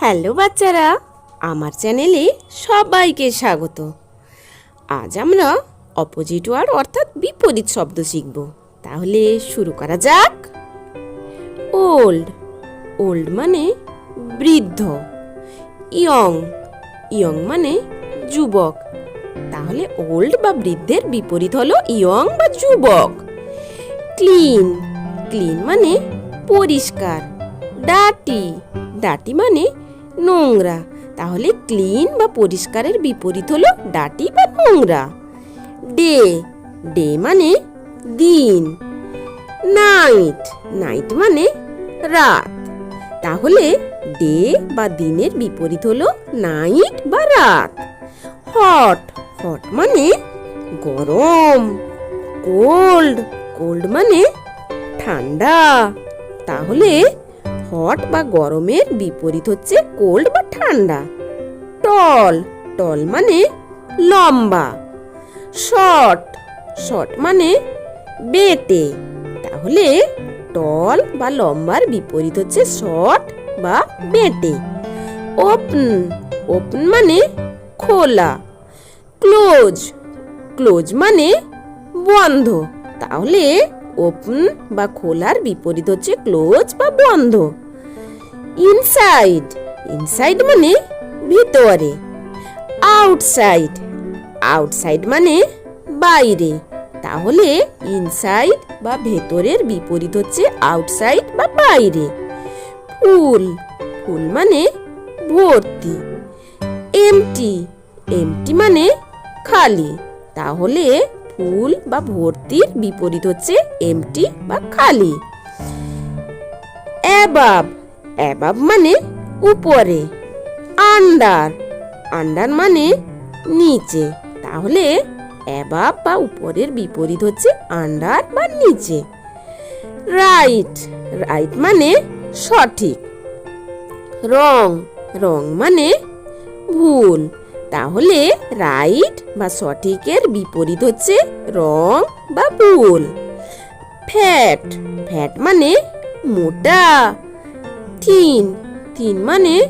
Hello বাচ্চারা, আমার চ্যানেলে সবাইকে স্বাগত। আজ আমরা অপোজিট ওয়ার্ড অর্থাৎ বিপরীত শব্দ শিখব। তাহলে শুরু করা যাক। ওল্ড, ওল্ড মানে বৃদ্ধ। ইয়ং, ইয়ং মানে যুবক। তাহলে ওল্ড বা বৃদ্ধের বিপরীত হলো ইয়ং বা যুবক। ক্লিন, ক্লিন মানে পরিষ্কার। ডার্টি, ডার্টি মানে নোংরা। তাহলে ক্লিন বা পরিষ্কারের বিপরীত হলো ডার্টি বা নোংরা। ডে, ডে মানে দিন। নাইট, নাইট মানে রাত। তাহলে ডে বা দিনের বিপরীত হলো নাইট বা রাত। হট, হট মানে গরম। কোল্ড, কোল্ড মানে ঠান্ডা। তাহলে হট বা গরমের বিপরীত হচ্ছে কোল্ড বা ঠান্ডা। টল, টল মানে লম্বা। শর্ট, শর্ট মানে বেটে। তাহলে টল বা লম্বার বিপরীত হচ্ছে শর্ট বা বেটে। ওপেন, ওপেন মানে খোলা। ক্লোজ, ক্লোজ মানে বন্ধ। তাহলে ওপেন বা খোলার বিপরীত হচ্ছে ক্লোজ বা বন্ধ। ইনসাইড, ইনসাইড মানে ভিতরে। আউটসাইড, আউটসাইড মানে বাইরে। তাহলে ইনসাইড বা ভেতরের বিপরীত হচ্ছে আউটসাইড বা বাইরে। ফুল, ফুল মানে ভর্তি। এমটি, এমটি মানে খালি। তাহলে ফুল বা ভর্তির বিপরীত হচ্ছে এমটি বা খালি। অ্যাবাব, অ্যাবাব মানে উপরে। আন্ডার, আন্ডার মানে নিচে। তাহলে অ্যাবাব বা উপরের বিপরীত হচ্ছে আন্ডার বা নিচে। রাইট, রাইট মানে সঠিক। রং, রং মানে ভুল। তাহলে রাইট বা সঠিকের বিপরীত হচ্ছে রং বা ভুল। ফ্যাট, ফ্যাট মানে মোটা। থিন, থিন মানে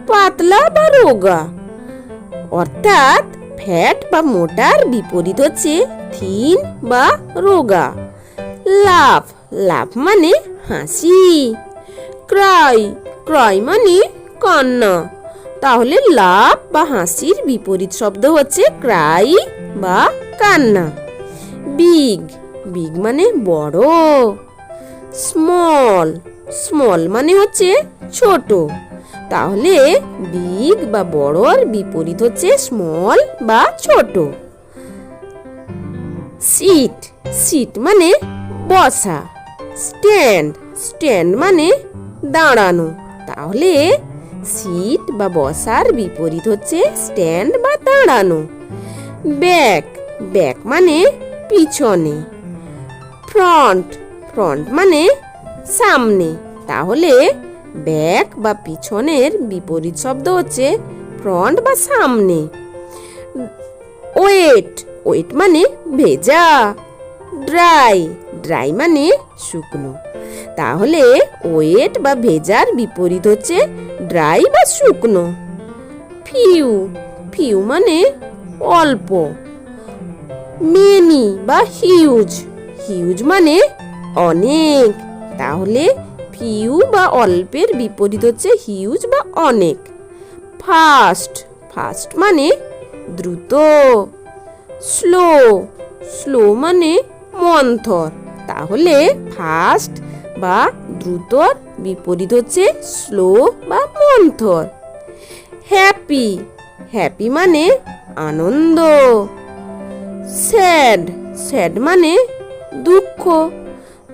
পাতলা বা রোগা। অর্থাৎ ফ্যাট বা মোটার বিপরীত হচ্ছে থিন বা রোগা। লাফ, লাফ মানে হাসি। ক্রাই, ক্রাই মানে কান্না। তাহলে লাফ বা হাসির বিপরীত শব্দ হচ্ছে ক্রাই বা কান্না। বিগ, বিগ মানে বড়। স্মল, স্মল মানে হচ্ছে ছোট। তাহলে বিগ বা বড়র বিপরীত হচ্ছে স্মল বা ছোট। সিট, সিট মানে বসা। স্ট্যান্ড, স্ট্যান্ড মানে দাঁড়ানো। তাহলে সিট বা বসার বিপরীত হচ্ছে স্ট্যান্ড বা দাঁড়ানো। ব্যাক, ব্যাক মানে পিছনে। ফ্রন্ট, ফ্রন্ট মানে সামনে। তাহলে ব্যাক বা পিছনের বিপরীত শব্দ হচ্ছে ফ্রন্ট বা সামনে। ওয়েট, ওয়েট মানে ভেজা। ড্রাই, ড্রাই মানে শুকনো। তাহলে ওয়েট বা ভেজার বিপরীত হচ্ছে ড্রাই বা শুকনো। ফিউ, ফিউ মানে অল্প। মেনি বা হিউজ, হিউজ মানে অনেক। তাহলে ফিউ বা অল্পের বিপরীত হচ্ছে হিউজ বা অনেক। ফাস্ট, ফাস্ট মানে দ্রুত। স্লো, স্লো মানে মন্থর। তাহলে ফাস্ট বা দ্রুতর বিপরীত হচ্ছে স্লো বা মন্থর। হ্যাপি, হ্যাপি মানে আনন্দ। স্যাড, স্যাড মানে দুঃখ।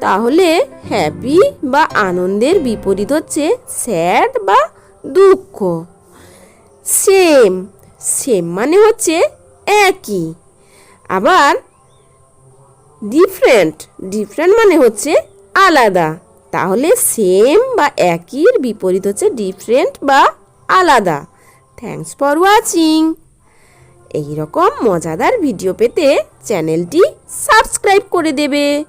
তাহলে হ্যাপি বা আনন্দের বিপরীত হচ্ছে স্যাড বা দুঃখ। সেম, সেম মানে হচ্ছে একই। আবার ডিফারেন্ট, ডিফারেন্ট মানে হচ্ছে আলাদা। তাহলে সেম বা একইর বিপরীত হচ্ছে ডিফারেন্ট বা আলাদা। Thanks for watching. এইরকম মজাদার ভিডিও পেতে চ্যানেলটি সাবস্ক্রাইব করে দেবে।